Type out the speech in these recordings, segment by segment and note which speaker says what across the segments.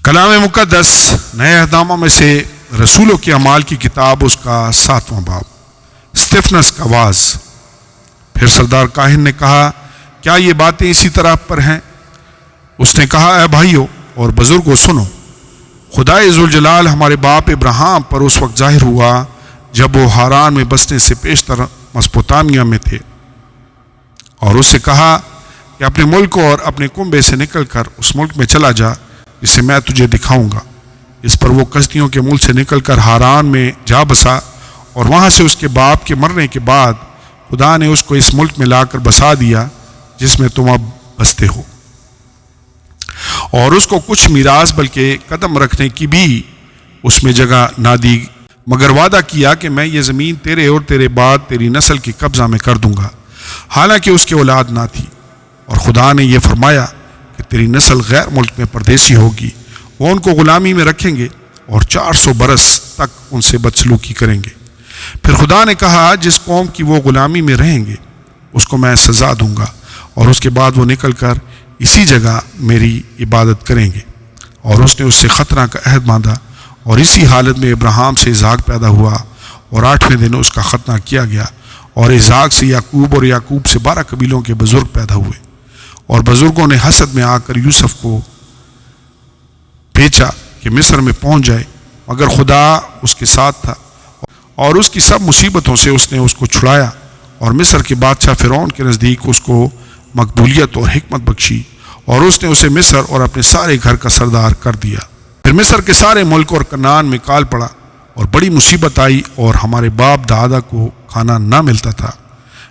Speaker 1: کلام مقدس نئے اہدامہ میں سے رسولوں کے اعمال کی کتاب، اس کا 7واں باب، اسٹیفنس کا واز۔ پھر سردار کاہن نے کہا، کیا یہ باتیں اسی طرح پر ہیں؟ اس نے کہا، اے بھائیو اور بزرگوں سنو، خدائے ذوالجلال ہمارے باپ ابراہیم پر اس وقت ظاہر ہوا جب وہ ہاران میں بسنے سے پیشتر مسپوتامیہ میں تھے، اور اس سے کہا کہ اپنے ملک اور اپنے کنبے سے نکل کر اس ملک میں چلا جا جسے میں تجھے دکھاؤں گا۔ اس پر وہ کشتیوں کے ملک سے نکل کر ہاران میں جا بسا، اور وہاں سے اس کے باپ کے مرنے کے بعد خدا نے اس کو اس ملک میں لا کر بسا دیا جس میں تم اب بستے ہو، اور اس کو کچھ میراث بلکہ قدم رکھنے کی بھی اس میں جگہ نہ دی، مگر وعدہ کیا کہ میں یہ زمین تیرے اور تیرے بعد تیری نسل کے قبضہ میں کر دوں گا، حالانکہ اس کی اولاد نہ تھی۔ اور خدا نے یہ فرمایا کہ تیری نسل غیر ملک میں پردیسی ہوگی، وہ ان کو غلامی میں رکھیں گے اور 400 برس تک ان سے بدسلوکی کریں گے۔ پھر خدا نے کہا، جس قوم کی وہ غلامی میں رہیں گے اس کو میں سزا دوں گا، اور اس کے بعد وہ نکل کر اسی جگہ میری عبادت کریں گے۔ اور اس نے اس سے ختنہ کا عہد باندھا، اور اسی حالت میں ابراہیم سے اسحاق پیدا ہوا، اور 8ویں دن اس کا ختنہ کیا گیا، اور اسحاق سے یعقوب، اور یعقوب سے 12 قبیلوں کے بزرگ پیدا ہوئے۔ اور بزرگوں نے حسد میں آ کر یوسف کو بھیجا کہ مصر میں پہنچ جائے، مگر خدا اس کے ساتھ تھا، اور اس کی سب مصیبتوں سے اس نے اس کو چھڑایا، اور مصر کے بادشاہ فرعون کے نزدیک اس کو مقبولیت اور حکمت بخشی، اور اس نے اسے مصر اور اپنے سارے گھر کا سردار کر دیا۔ پھر مصر کے سارے ملک اور کنعان میں کال پڑا، اور بڑی مصیبت آئی، اور ہمارے باپ دادا کو کھانا نہ ملتا تھا۔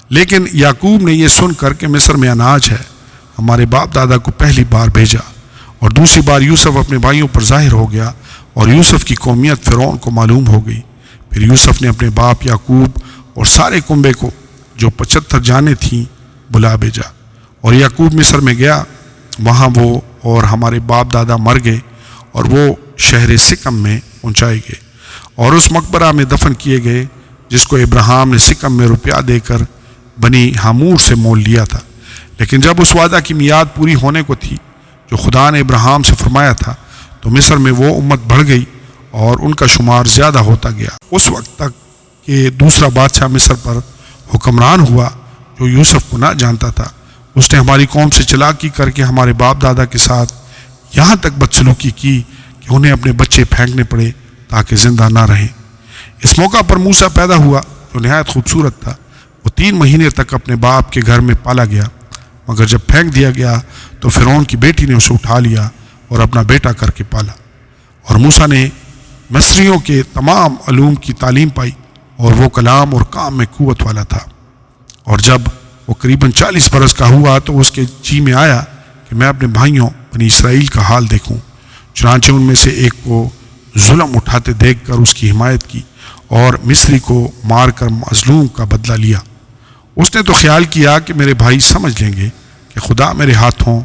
Speaker 1: لیکن یعقوب نے یہ سن کر کہ مصر میں اناج ہے، ہمارے باپ دادا کو پہلی بار بھیجا، اور دوسری بار یوسف اپنے بھائیوں پر ظاہر ہو گیا، اور یوسف کی قومیت فرعون کو معلوم ہو گئی۔ پھر یوسف نے اپنے باپ یعقوب اور سارے کنبے کو جو 75 جانیں تھیں بلا بھیجا، اور یعقوب مصر میں گیا، وہاں وہ اور ہمارے باپ دادا مر گئے، اور وہ شہر سکم میں پہنچائے گئے، اور اس مقبرہ میں دفن کیے گئے جس کو ابراہیم نے سکم میں روپیہ دے کر بنی حمور سے مول لیا تھا۔ لیکن جب اس وعدہ کی میعاد پوری ہونے کو تھی جو خدا نے ابراہیم سے فرمایا تھا، تو مصر میں وہ امت بڑھ گئی، اور ان کا شمار زیادہ ہوتا گیا، اس وقت تک کہ دوسرا بادشاہ مصر پر حکمران ہوا جو یوسف کو نہ جانتا تھا۔ اس نے ہماری قوم سے چلاکی کر کے ہمارے باپ دادا کے ساتھ یہاں تک بدسلوکی کی کہ انہیں اپنے بچے پھینکنے پڑے تاکہ زندہ نہ رہیں۔ اس موقع پر موسیٰ پیدا ہوا جو نہایت خوبصورت تھا، وہ 3 مہینے تک اپنے باپ کے گھر میں پالا گیا، مگر جب پھینک دیا گیا تو فرعون کی بیٹی نے اسے اٹھا لیا اور اپنا بیٹا کر کے پالا۔ اور موسیٰ نے مصریوں کے تمام علوم کی تعلیم پائی، اور وہ کلام اور کام میں قوت والا تھا۔ اور جب وہ قریباً 40 برس کا ہوا تو اس کے جی میں آیا کہ میں اپنے بھائیوں بنی اسرائیل کا حال دیکھوں۔ چنانچہ ان میں سے ایک کو ظلم اٹھاتے دیکھ کر اس کی حمایت کی، اور مصری کو مار کر مظلوم کا بدلہ لیا۔ اس نے تو خیال کیا کہ میرے بھائی سمجھ لیں گے کہ خدا میرے ہاتھوں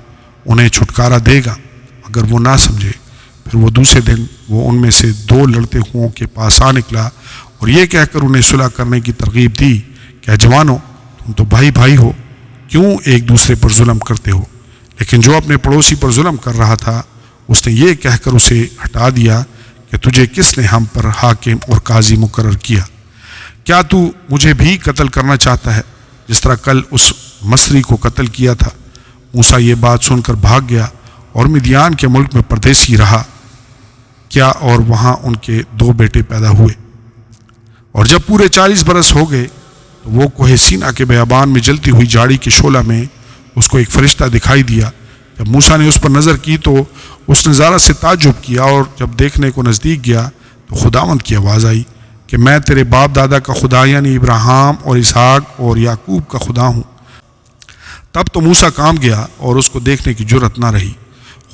Speaker 1: انہیں چھٹکارا دے گا، مگر وہ نہ سمجھے۔ پھر وہ دوسرے دن وہ ان میں سے 2 لڑتے ہوں کے پاس آ نکلا، اور یہ کہہ کر انہیں صلح کرنے کی ترغیب دی کہ جوانو، تم تو بھائی بھائی ہو، کیوں ایک دوسرے پر ظلم کرتے ہو؟ لیکن جو اپنے پڑوسی پر ظلم کر رہا تھا اس نے یہ کہہ کر اسے ہٹا دیا کہ تجھے کس نے ہم پر حاکم اور قاضی مقرر کیا؟ کیا تو مجھے بھی قتل کرنا چاہتا ہے جس طرح کل اس مصری کو قتل کیا تھا؟ موسیٰ یہ بات سن کر بھاگ گیا اور مدیان کے ملک میں پردیسی رہا کیا، اور وہاں ان کے 2 بیٹے پیدا ہوئے۔ اور جب پورے 40 برس ہو گئے تو وہ کوہ سینا کے بیابان میں جلتی ہوئی جاڑی کے شعلہ میں اس کو ایک فرشتہ دکھائی دیا۔ جب موسیٰ نے اس پر نظر کی تو اس نے ذرا سے تعجب کیا، اور جب دیکھنے کو نزدیک گیا تو خداوند کی آواز آئی کہ میں تیرے باپ دادا کا خدا یعنی ابراہیم اور اسحاق اور یعقوب کا خدا ہوں۔ تب تو موسیٰ کام گیا اور اس کو دیکھنے کی جرأت نہ رہی۔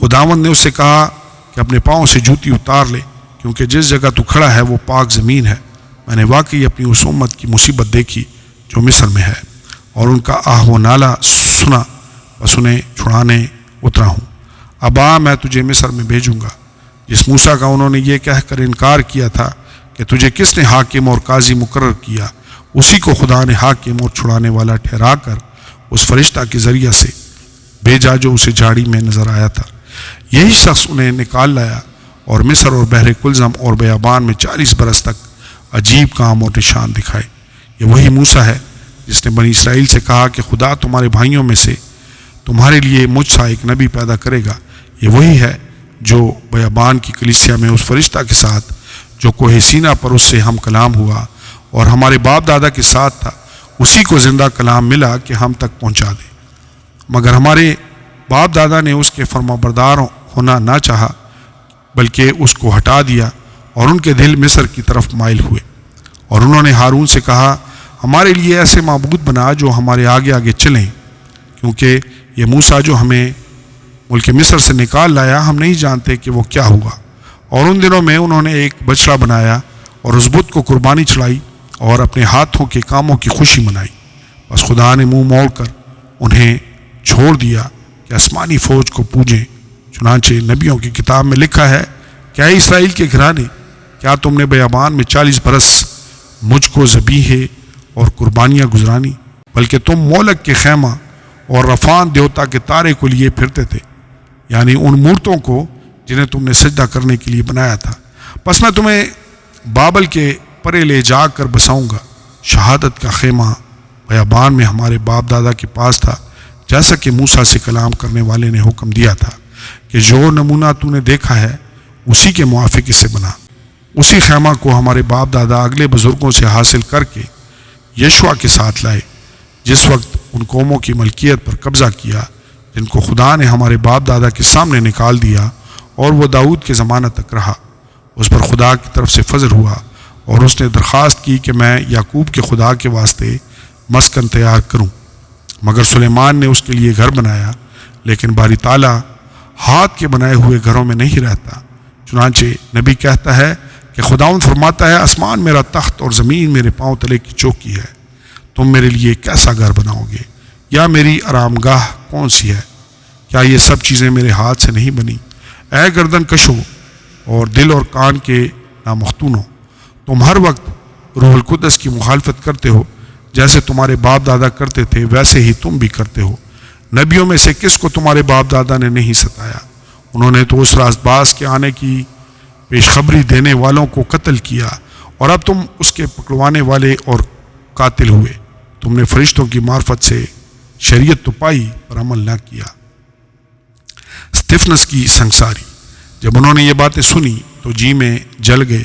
Speaker 1: خداوند نے اس سے کہا کہ اپنے پاؤں سے جوتی اتار لے، کیونکہ جس جگہ تو کھڑا ہے وہ پاک زمین ہے۔ میں نے واقعی اپنی اس امت کی مصیبت دیکھی جو مصر میں ہے، اور ان کا آہ و نالہ سنا، بس انہیں چھڑانے اترا ہوں۔ اب آ، میں تجھے مصر میں بھیجوں گا۔ جس موسیٰ کا انہوں نے یہ کہہ کر انکار کیا تھا کہ تجھے کس نے حاکم اور قاضی مقرر کیا، اسی کو خدا نے حاکم اور چھڑانے والا ٹھہرا کر اس فرشتہ کے ذریعہ سے بھیجا جو اسے جھاڑی میں نظر آیا تھا۔ یہی شخص انہیں نکال لایا اور مصر اور بحر کلزم اور بیابان میں 40 برس تک عجیب کام اور نشان دکھائے۔ یہ وہی موسیٰ ہے جس نے بنی اسرائیل سے کہا کہ خدا تمہارے بھائیوں میں سے تمہارے لیے مجھ سا ایک نبی پیدا کرے گا۔ یہ وہی ہے جو بیابان کی کلیسیا میں اس فرشتہ کے ساتھ جو کوہ سینا پر اس سے ہم کلام ہوا اور ہمارے باپ دادا کے ساتھ تھا، اسی کو زندہ کلام ملا کہ ہم تک پہنچا دے۔ مگر ہمارے باپ دادا نے اس کے فرمانبردار ہونا نہ چاہا، بلکہ اس کو ہٹا دیا اور ان کے دل مصر کی طرف مائل ہوئے۔ اور انہوں نے ہارون سے کہا، ہمارے لیے ایسے معبود بنا جو ہمارے آگے آگے چلیں، کیونکہ یہ موسیٰ جو ہمیں ملک مصر سے نکال لایا، ہم نہیں جانتے کہ وہ کیا ہوا۔ اور ان دنوں میں انہوں نے ایک بچڑا بنایا اور اس بت کو قربانی چڑھائی اور اپنے ہاتھوں کے کاموں کی خوشی منائی۔ بس خدا نے منہ موڑ کر انہیں چھوڑ دیا کہ آسمانی فوج کو پوجیں۔ چنانچہ نبیوں کی کتاب میں لکھا ہے کہ اے اسرائیل کے گھرانے، کیا تم نے بیابان میں 40 برس مجھ کو ذبیحے اور قربانیاں گزرانی؟ بلکہ تم مولک کے خیمہ اور رفان دیوتا کے تارے کو لیے پھرتے تھے، یعنی ان مورتوں کو جنہیں تم نے سجدہ کرنے کے لیے بنایا تھا۔ پس میں تمہیں بابل کے پرے لے جا کر بساؤں گا۔ شہادت کا خیمہ بیابان میں ہمارے باپ دادا کے پاس تھا، جیسا کہ موسیٰ سے کلام کرنے والے نے حکم دیا تھا کہ جو نمونہ تو نے دیکھا ہے اسی کے موافق اسے بنا۔ اسی خیمہ کو ہمارے باپ دادا اگلے بزرگوں سے حاصل کر کے یشوع کے ساتھ لائے، جس وقت ان قوموں کی ملکیت پر قبضہ کیا جن کو خدا نے ہمارے باپ دادا کے سامنے نکال دیا، اور وہ داؤد کے زمانہ تک رہا۔ اس پر خدا کی طرف سے فضل ہوا اور اس نے درخواست کی کہ میں یعقوب کے خدا کے واسطے مسکن تیار کروں۔ مگر سلیمان نے اس کے لیے گھر بنایا، لیکن باری تعالیٰ ہاتھ کے بنائے ہوئے گھروں میں نہیں رہتا۔ چنانچہ نبی کہتا ہے کہ خداوند فرماتا ہے، آسمان میرا تخت اور زمین میرے پاؤں تلے کی چوکی ہے، تم میرے لیے کیسا گھر بناؤ گے؟ یا میری آرام گاہ کون سی ہے؟ کیا یہ سب چیزیں میرے ہاتھ سے نہیں بنی؟ اے گردن کشو اور دل اور کان کے نامختونو، تم ہر وقت روح القدس کی مخالفت کرتے ہو، جیسے تمہارے باپ دادا کرتے تھے ویسے ہی تم بھی کرتے ہو۔ نبیوں میں سے کس کو تمہارے باپ دادا نے نہیں ستایا؟ انہوں نے تو اس راست باز کے آنے کی پیشخبری دینے والوں کو قتل کیا، اور اب تم اس کے پکڑوانے والے اور قاتل ہوئے۔ تم نے فرشتوں کی معرفت سے شریعت تو پائی پر عمل نہ کیا۔ استفنس کی سنگساری۔ جب انہوں نے یہ باتیں سنی تو جی میں جل گئے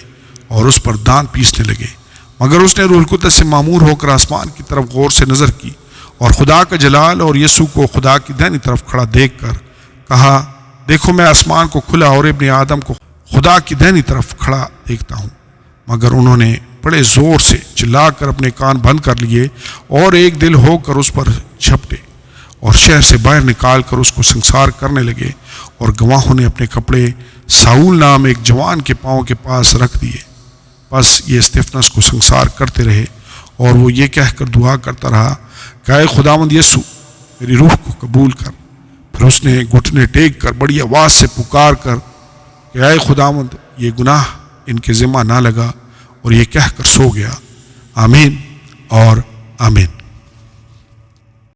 Speaker 1: اور اس پر دانت پیسنے لگے، مگر اس نے روح القدس سے معمور ہو کر آسمان کی طرف غور سے نظر کی اور خدا کا جلال اور یسوع کو خدا کی دائنی طرف کھڑا دیکھ کر کہا، دیکھو میں آسمان کو کھلا اور ابن آدم کو خدا کی دائنی طرف کھڑا دیکھتا ہوں۔ مگر انہوں نے بڑے زور سے چلا کر اپنے کان بند کر لیے اور ایک دل ہو کر اس پر جھپٹے اور شہر سے باہر نکال کر اس کو سنسار کرنے لگے، اور گواہوں نے اپنے کپڑے ساؤل نام ایک جوان کے پاؤں کے پاس رکھ دیے۔ بس یہ استفنس کو سنسار کرتے رہے، اور وہ یہ کہہ کر دعا کرتا رہا کہ اے خداوند یسوع، میری روح کو قبول کر۔ پھر اس نے گھٹنے ٹیک کر بڑی آواز سے پکار کر کہ اے خداوند، یہ گناہ ان کے ذمہ نہ لگا، اور یہ کہہ کر سو گیا۔ آمین اور آمین۔